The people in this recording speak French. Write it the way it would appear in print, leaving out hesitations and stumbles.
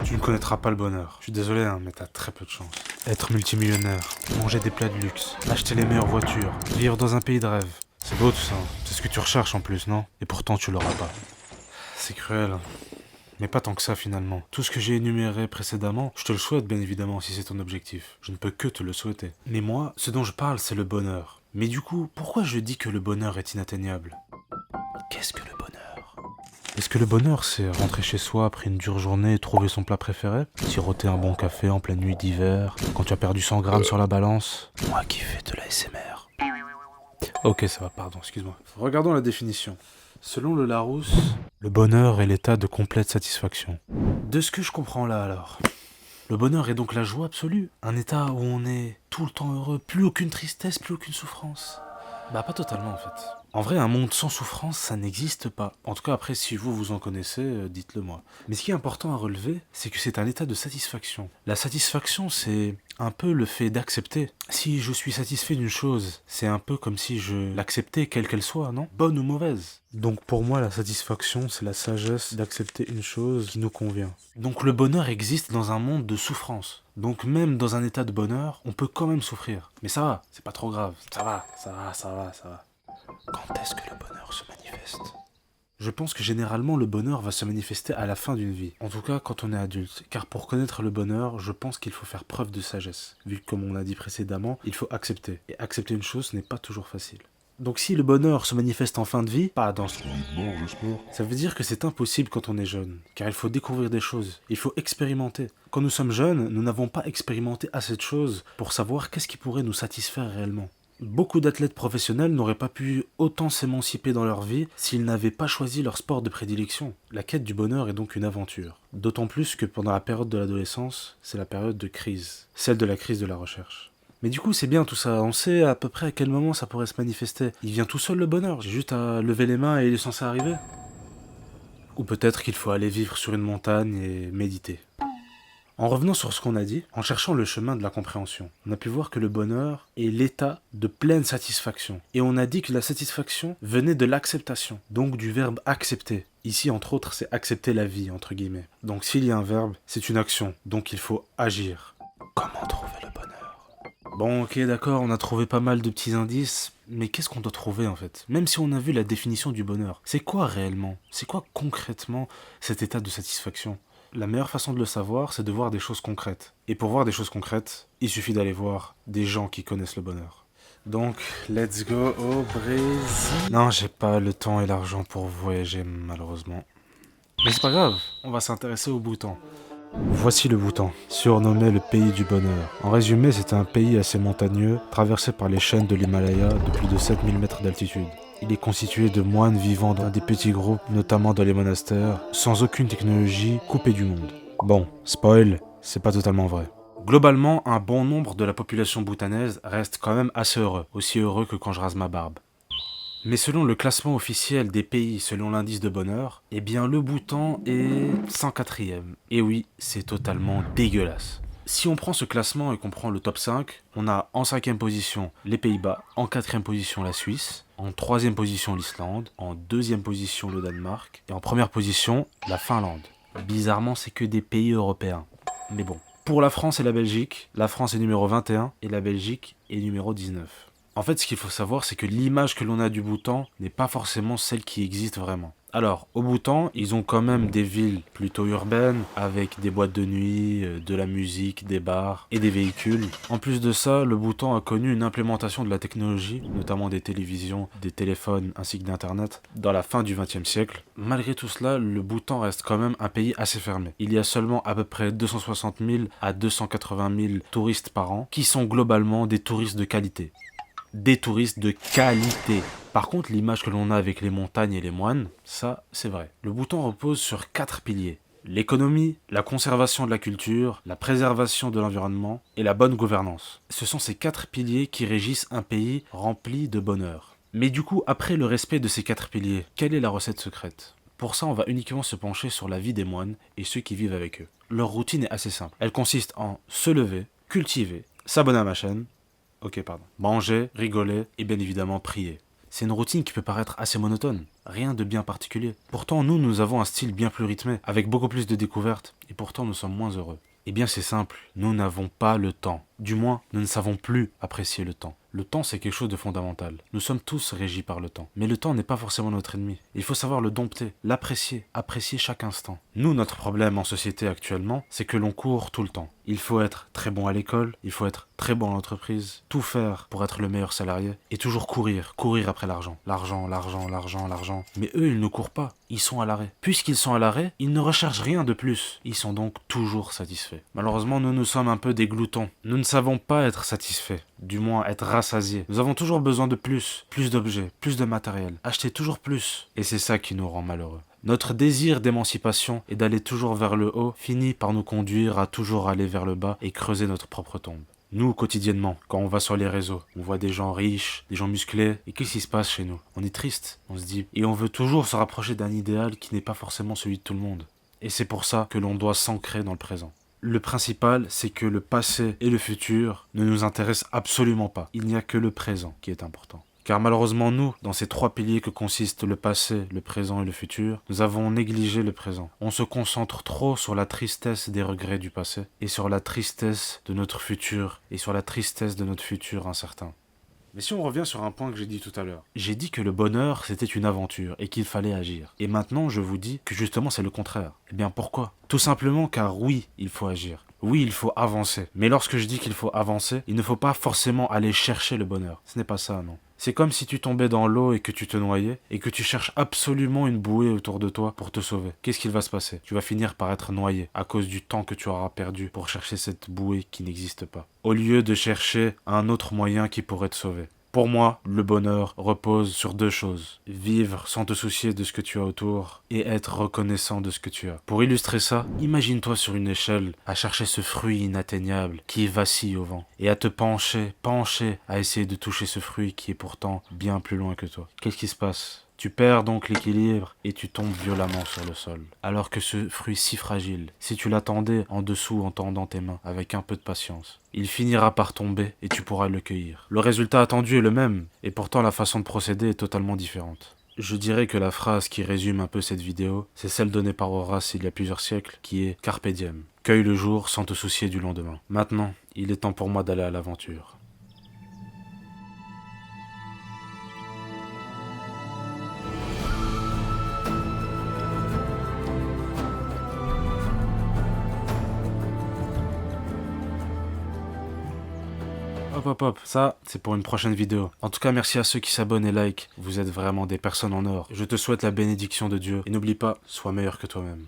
Tu ne connaîtras pas le bonheur. Je suis désolé, hein, mais t'as très peu de chance. Être multimillionnaire, manger des plats de luxe, acheter les meilleures voitures, vivre dans un pays de rêve. C'est beau tout ça. C'est ce que tu recherches en plus, non? Et pourtant tu l'auras pas. C'est cruel. Mais pas tant que ça finalement. Tout ce que j'ai énuméré précédemment, je te le souhaite bien évidemment si c'est ton objectif. Je ne peux que te le souhaiter. Mais moi, ce dont je parle, c'est le bonheur. Mais du coup, pourquoi je dis que le bonheur est inatteignable? Qu'est-ce que le bonheur? Est-ce que le bonheur, c'est rentrer chez soi après une dure journée et trouver son plat préféré? Siroter un bon café en pleine nuit d'hiver, quand tu as perdu 100 grammes sur la balance? Moi qui fais de la SMR. Ok, ça va, pardon, excuse-moi. Regardons la définition. Selon le Larousse, le bonheur est l'état de complète satisfaction. De ce que je comprends là alors, le bonheur est donc la joie absolue, un état où on est tout le temps heureux, plus aucune tristesse, plus aucune souffrance. Bah pas totalement en fait. En vrai, un monde sans souffrance, ça n'existe pas. En tout cas, après, si vous en connaissez, dites-le moi. Mais ce qui est important à relever, c'est que c'est un état de satisfaction. La satisfaction, c'est un peu le fait d'accepter. Si je suis satisfait d'une chose, c'est un peu comme si je l'acceptais quelle qu'elle soit, non? Bonne ou mauvaise. Donc pour moi, la satisfaction, c'est la sagesse d'accepter une chose qui nous convient. Donc le bonheur existe dans un monde de souffrance. Donc même dans un état de bonheur, on peut quand même souffrir. Mais ça va, c'est pas trop grave. Ça va. Quand est-ce que le bonheur se manifeste? Je pense que généralement le bonheur va se manifester à la fin d'une vie. En tout cas quand on est adulte. Car pour connaître le bonheur, je pense qu'il faut faire preuve de sagesse. Vu que comme on l'a dit précédemment, il faut accepter. Et accepter une chose n'est pas toujours facile. Donc si le bonheur se manifeste en fin de vie, pas dans ce mort, j'espère. Ça veut dire que c'est impossible quand on est jeune. Car il faut découvrir des choses. Il faut expérimenter. Quand nous sommes jeunes, nous n'avons pas expérimenté assez de choses pour savoir qu'est-ce qui pourrait nous satisfaire réellement. Beaucoup d'athlètes professionnels n'auraient pas pu autant s'émanciper dans leur vie s'ils n'avaient pas choisi leur sport de prédilection. La quête du bonheur est donc une aventure. D'autant plus que pendant la période de l'adolescence, c'est la période de crise. Celle de la crise de la recherche. Mais du coup, c'est bien tout ça. On sait à peu près à quel moment ça pourrait se manifester. Il vient tout seul le bonheur. J'ai juste à lever les mains et il est censé arriver. Ou peut-être qu'il faut aller vivre sur une montagne et méditer. En revenant sur ce qu'on a dit, en cherchant le chemin de la compréhension, on a pu voir que le bonheur est l'état de pleine satisfaction. Et on a dit que la satisfaction venait de l'acceptation, donc du verbe accepter. Ici, entre autres, c'est accepter la vie, entre guillemets. Donc s'il y a un verbe, c'est une action, donc il faut agir. Comment trouver le bonheur? Bon, ok, d'accord, on a trouvé pas mal de petits indices, mais qu'est-ce qu'on doit trouver en fait? Même si on a vu la définition du bonheur, c'est quoi réellement? C'est quoi concrètement cet état de satisfaction? La meilleure façon de le savoir, c'est de voir des choses concrètes. Et pour voir des choses concrètes, il suffit d'aller voir des gens qui connaissent le bonheur. Donc, let's go au Brésil. Non, j'ai pas le temps et l'argent pour voyager, malheureusement. Mais c'est pas grave, on va s'intéresser au Bhoutan. Voici le Bhoutan, surnommé le pays du bonheur. En résumé, c'est un pays assez montagneux, traversé par les chaînes de l'Himalaya de plus de 7000 mètres d'altitude. Il est constitué de moines vivant dans des petits groupes, notamment dans les monastères, sans aucune technologie, coupés du monde. Bon, spoil, c'est pas totalement vrai. Globalement, un bon nombre de la population bhoutanaise reste quand même assez heureux, aussi heureux que quand je rase ma barbe. Mais selon le classement officiel des pays selon l'indice de bonheur, eh bien le Bhoutan est 104e. Et oui, c'est totalement dégueulasse. Si on prend ce classement et qu'on prend le top 5, on a en 5e position les Pays-Bas, en 4e position la Suisse, en 3e position l'Islande, en 2e position le Danemark, et en première position la Finlande. Bizarrement, c'est que des pays européens. Mais bon. Pour la France et la Belgique, la France est numéro 21 et la Belgique est numéro 19. En fait, ce qu'il faut savoir, c'est que l'image que l'on a du Bhoutan n'est pas forcément celle qui existe vraiment. Alors, au Bhoutan, ils ont quand même des villes plutôt urbaines, avec des boîtes de nuit, de la musique, des bars et des véhicules. En plus de ça, le Bhoutan a connu une implémentation de la technologie, notamment des télévisions, des téléphones ainsi que d'Internet, dans la fin du XXe siècle. Malgré tout cela, le Bhoutan reste quand même un pays assez fermé. Il y a seulement à peu près 260 000 à 280 000 touristes par an, qui sont globalement des touristes de qualité. Des touristes de qualité. Par contre, l'image que l'on a avec les montagnes et les moines, ça, c'est vrai. Le Bhoutan repose sur 4 piliers. L'économie, la conservation de la culture, la préservation de l'environnement et la bonne gouvernance. Ce sont ces 4 piliers qui régissent un pays rempli de bonheur. Mais du coup, après le respect de ces 4 piliers, quelle est la recette secrète? Pour ça, on va uniquement se pencher sur la vie des moines et ceux qui vivent avec eux. Leur routine est assez simple. Elle consiste en se lever, cultiver, s'abonner à ma chaîne, manger, rigoler et bien évidemment prier. C'est une routine qui peut paraître assez monotone, rien de bien particulier. Pourtant, nous avons un style bien plus rythmé, avec beaucoup plus de découvertes, et pourtant nous sommes moins heureux. Eh bien c'est simple, nous n'avons pas le temps. Du moins, nous ne savons plus apprécier le temps. Le temps, c'est quelque chose de fondamental. Nous sommes tous régis par le temps. Mais le temps n'est pas forcément notre ennemi. Il faut savoir le dompter, l'apprécier, apprécier chaque instant. Nous, notre problème en société actuellement, c'est que l'on court tout le temps. Il faut être très bon à l'école, il faut être très bon à l'entreprise, tout faire pour être le meilleur salarié, et toujours courir après l'argent. L'argent, l'argent, l'argent, l'argent. Mais eux, ils ne courent pas, ils sont à l'arrêt. Puisqu'ils sont à l'arrêt, ils ne recherchent rien de plus. Ils sont donc toujours satisfaits. Malheureusement, nous sommes un peu des gloutons. Nous ne savons pas être satisfaits, du moins être rassasiés. Nous avons toujours besoin de plus d'objets, plus de matériel, acheter toujours plus. Et c'est ça qui nous rend malheureux. Notre désir d'émancipation et d'aller toujours vers le haut finit par nous conduire à toujours aller vers le bas et creuser notre propre tombe. Nous, quotidiennement, quand on va sur les réseaux, on voit des gens riches, des gens musclés, et qu'est-ce qui se passe chez nous? On est triste, on se dit, et on veut toujours se rapprocher d'un idéal qui n'est pas forcément celui de tout le monde. Et c'est pour ça que l'on doit s'ancrer dans le présent. Le principal, c'est que le passé et le futur ne nous intéressent absolument pas. Il n'y a que le présent qui est important. Car malheureusement, nous, dans ces trois piliers que consistent le passé, le présent et le futur, nous avons négligé le présent. On se concentre trop sur la tristesse des regrets du passé, et sur la tristesse de notre futur, et sur la tristesse de notre futur incertain. Mais si on revient sur un point que j'ai dit tout à l'heure, j'ai dit que le bonheur c'était une aventure et qu'il fallait agir. Et maintenant je vous dis que justement c'est le contraire. Eh bien pourquoi? Tout simplement car oui, il faut agir. Oui, il faut avancer. Mais lorsque je dis qu'il faut avancer, il ne faut pas forcément aller chercher le bonheur. Ce n'est pas ça, non. C'est comme si tu tombais dans l'eau et que tu te noyais et que tu cherches absolument une bouée autour de toi pour te sauver. Qu'est-ce qu'il va se passer? Tu vas finir par être noyé à cause du temps que tu auras perdu pour chercher cette bouée qui n'existe pas. Au lieu de chercher un autre moyen qui pourrait te sauver. Pour moi, le bonheur repose sur deux choses. Vivre sans te soucier de ce que tu as autour et être reconnaissant de ce que tu as. Pour illustrer ça, imagine-toi sur une échelle à chercher ce fruit inatteignable qui vacille au vent et à te pencher à essayer de toucher ce fruit qui est pourtant bien plus loin que toi. Qu'est-ce qui se passe? Tu perds donc l'équilibre et tu tombes violemment sur le sol. Alors que ce fruit si fragile, si tu l'attendais en dessous en tendant tes mains avec un peu de patience, il finira par tomber et tu pourras le cueillir. Le résultat attendu est le même et pourtant la façon de procéder est totalement différente. Je dirais que la phrase qui résume un peu cette vidéo, c'est celle donnée par Horace il y a plusieurs siècles qui est Carpe diem. Cueille le jour sans te soucier du lendemain. Maintenant, il est temps pour moi d'aller à l'aventure. Hop, ça, c'est pour une prochaine vidéo. En tout cas, merci à ceux qui s'abonnent et like. Vous êtes vraiment des personnes en or. Je te souhaite la bénédiction de Dieu. Et n'oublie pas, sois meilleur que toi-même.